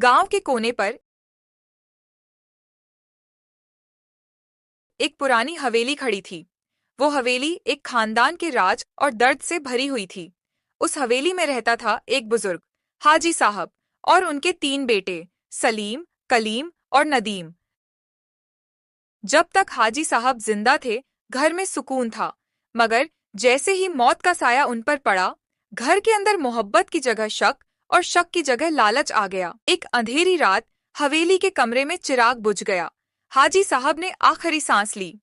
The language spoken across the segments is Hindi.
गांव के कोने पर एक पुरानी हवेली खड़ी थी। वो हवेली एक खानदान के राज और दर्द से भरी हुई थी। उस हवेली में रहता था एक बुजुर्ग, हाजी साहब, और उनके 3 बेटे, सलीम, कलीम और नदीम। जब तक हाजी साहब जिंदा थे, घर में सुकून था, मगर जैसे ही मौत का साया उन पर पड़ा, घर के अंदर मोहब्बत की जगह शक और शक की जगह लालच आ गया। एक अंधेरी रात हवेली के कमरे में चिराग बुझ गया। हाजी साहब ने आखिरी सांस ली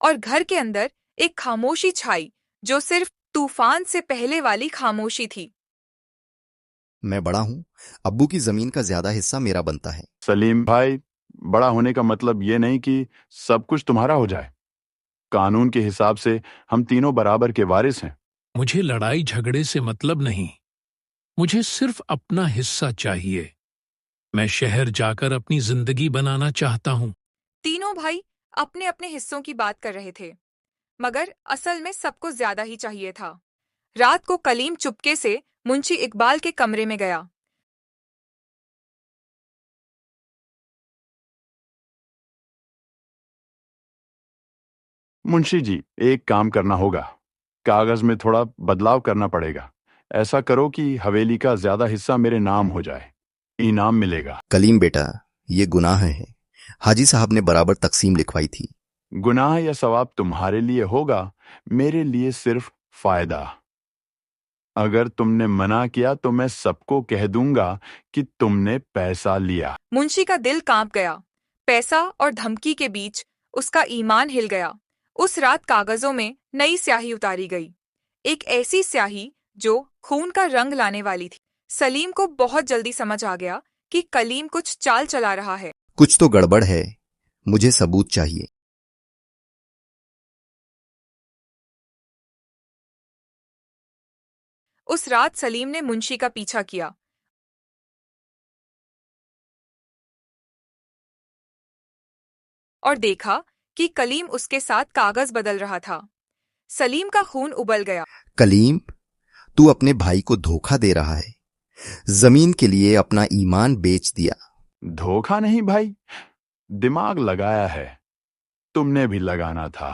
और घर के अंदर एक खामोशी छाई, जो सिर्फ तूफान से पहले वाली खामोशी थी। मैं बड़ा हूं, अब्बू की जमीन का ज्यादा हिस्सा मेरा बनता है। सलीम भाई, बड़ा होने का मतलब ये नहीं कि सब कुछ तुम्हारा हो जाए। कानून के हिसाब से हम तीनों बराबर के वारिस हैं। मुझे लड़ाई झगड़े से मतलब नहीं, मुझे सिर्फ अपना हिस्सा चाहिए। मैं शहर जाकर अपनी जिंदगी बनाना चाहता हूँ। तीनों भाई अपने अपने हिस्सों की बात कर रहे थे, मगर असल में सबको ज्यादा ही चाहिए था। रात को कलीम चुपके से मुंशी इकबाल के कमरे में गया। मुंशी जी, एक काम करना होगा। कागज में थोड़ा बदलाव करना पड़ेगा। ऐसा करो कि हवेली का ज्यादा हिस्सा मेरे नाम हो जाए। इनाम मिलेगा। कलीम बेटा, ये गुनाह है। हाजी साहब ने बराबर तकसीम लिखवाई थी। गुनाह या सवाब तुम्हारे लिए होगा, मेरे लिए सिर्फ फायदा। अगर तुमने मना किया तो मैं सबको कह दूंगा कि तुमने पैसा लिया। मुंशी का दिल कांप गया। पैसा और धमकी के बीच उसका ईमान हिल गया। उस रात कागजों में नई स्याही उतारी गई, एक ऐसी स्याही जो खून का रंग लाने वाली थी। सलीम को बहुत जल्दी समझ आ गया कि कलीम कुछ चाल चला रहा है। कुछ तो गड़बड़ है, मुझे सबूत चाहिए। उस रात सलीम ने मुंशी का पीछा किया और देखा कि कलीम उसके साथ कागज बदल रहा था। सलीम का खून उबल गया। कलीम, तू अपने भाई को धोखा दे रहा है। जमीन के लिए अपना ईमान बेच दिया। धोखा नहीं भाई, दिमाग लगाया है। तुमने भी लगाना था।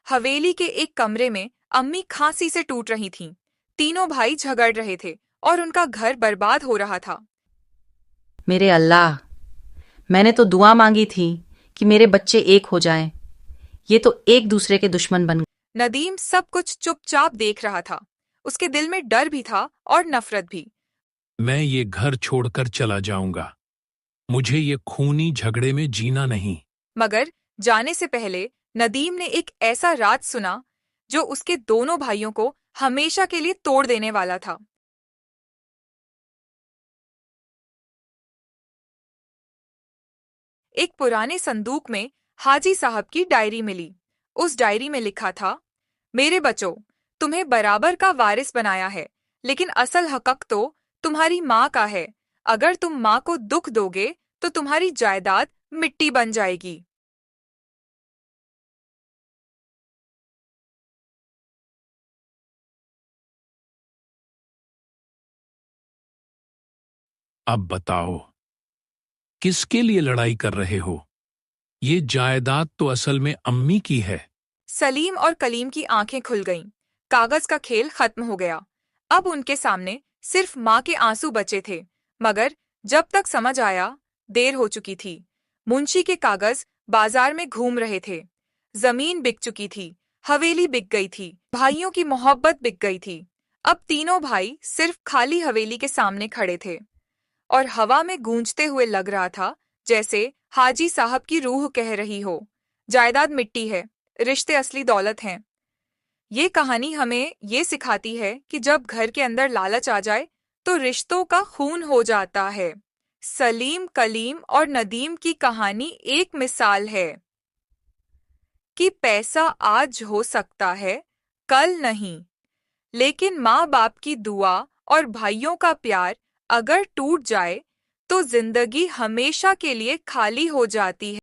हवेली के एक कमरे में अम्मी खांसी से टूट रही थीं। तीनों भाई झगड़ रहे थे और उनका घर बर्बाद हो रहा था। मेरे अल्लाह, मैंने तो दुआ मांगी थी कि मेरे बच्चे एक हो जाएं। ये तो एक दूसरे के दुश्मन बन गए। नदीम सब कुछ चुपचाप देख रहा था। उसके दिल में डर भी था और नफरत भी। मैं ये घर छोड़कर चला जाऊंगा। मुझे ये खूनी झगड़े में जीना नहीं। मगर जाने से पहले नदीम ने एक ऐसा राज सुना जो उसके दोनों भाइयों को हमेशा के लिए तोड़ देने वाला था। एक पुराने संदूक में हाजी साहब की डायरी मिली। उस डायरी में लिखा था, मेरे बच्चों, तुम्हें बराबर का वारिस बनाया है, लेकिन असल हक तो तुम्हारी माँ का है। अगर तुम माँ को दुख दोगे तो तुम्हारी जायदाद मिट्टी बन जाएगी। अब बताओ, किसके लिए लड़ाई कर रहे हो? ये जायदाद तो असल में अम्मी की है। सलीम और कलीम की आंखें खुल गईं। कागज का खेल खत्म हो गया। अब उनके सामने सिर्फ माँ के आंसू बचे थे, मगर जब तक समझ आया, देर हो चुकी थी। मुंशी के कागज बाजार में घूम रहे थे। जमीन बिक चुकी थी, हवेली बिक गई थी, भाइयों की मोहब्बत बिक गई थी। अब तीनों भाई सिर्फ खाली हवेली के सामने खड़े थे और हवा में गूंजते हुए लग रहा था जैसे हाजी साहब की रूह कह रही हो, जायदाद मिट्टी है, रिश्ते असली दौलत हैं। ये कहानी हमें ये सिखाती है कि जब घर के अंदर लालच आ जाए तो रिश्तों का खून हो जाता है। सलीम, कलीम और नदीम की कहानी एक मिसाल है कि पैसा आज हो सकता है, कल नहीं, लेकिन माँ बाप की दुआ और भाइयों का प्यार अगर टूट जाए तो जिंदगी हमेशा के लिए खाली हो जाती है।